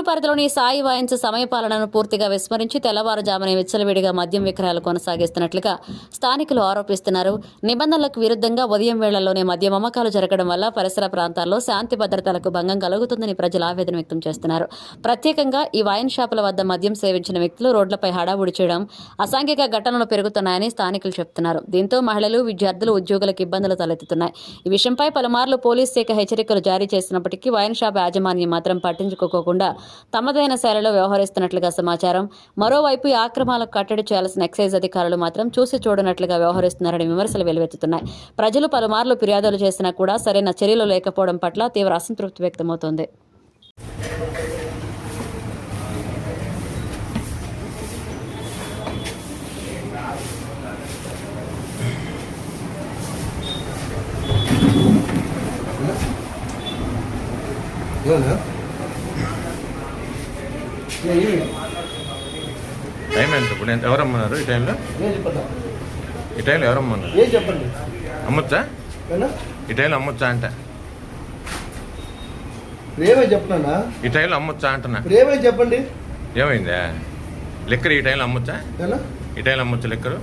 పరిధిలోని సాయి వైన్స్ సమయపాలనను పూర్తిగా విస్మరించి తెల్లవారుజామునే విచ్చలవిడిగా మద్యం విక్రయాలు కొనసాగిస్తున్నట్లుగా స్థానికులు ఆరోపిస్తున్నారు. నిబంధనలకు విరుద్ధంగా ఉదయం వేళల్లోనే మద్యం అమ్మకాలు జరగడం వల్ల పరిసర ప్రాంతాల్లో శాంతి భద్రతలకు భంగం కలుగుతుందని ప్రజలు ఆవేదన వ్యక్తం చేస్తున్నారు. ప్రత్యేకంగా ఈ వైన్ షాపుల వద్ద మద్యం సేవించిన వ్యక్తులు రోడ్లపై హడావుడి చేయడం, అసాంఘిక ఘటనలు పెరుగుతున్నాయని స్థానికులు చెబుతున్నారు. దీంతో మహిళలు, విద్యార్థులు, ఉద్యోగులకు ఇబ్బందులు తలెత్తుతున్నాయి. ఈ విషయంపై పలుమార్లు పోలీస్ శాఖ హెచ్చరికలు జారీ చేసినప్పటికీ వైన్ షాప్ యాజమాన్యం మాత్రం పట్టించుకోకుండా తమదైన శైలిలో వ్యవహరిస్తున్నట్లుగా సమాచారం. మరోవైపు ఈ ఆక్రమాలకు కట్టడి చేయాల్సిన ఎక్సైజ్ అధికారులు మాత్రం చూసి చూడనట్లుగా వ్యవహరిస్తున్నారని విమర్శలు వెలువెత్తుతున్నాయి. ప్రజలు పలుమార్లు ఫిర్యాదులు చేసినా కూడా సరైన చర్యలు లేకపోవడం పట్ల తీవ్ర అసంతృప్తి వ్యక్తమవుతోంది. టైం ఎంత ఇప్పుడు ఎవరు అమ్మన్నారు? ఈ టైంలో ఎవరు అమ్మన్నారు? చెప్పండి, అమ్మొచ్చా? ఈ టైంలో అమ్మొచ్చా అంట? రేవే చెప్పనా? ఈ టైంలో అమ్మొచ్చా అంటున్నా. రేవే చెప్పండి. ఏమైందా? లెక్కరు ఈ టైంలో అమ్మొచ్చా? ఈ టైంలో అమ్మొచ్చా లెక్కరు?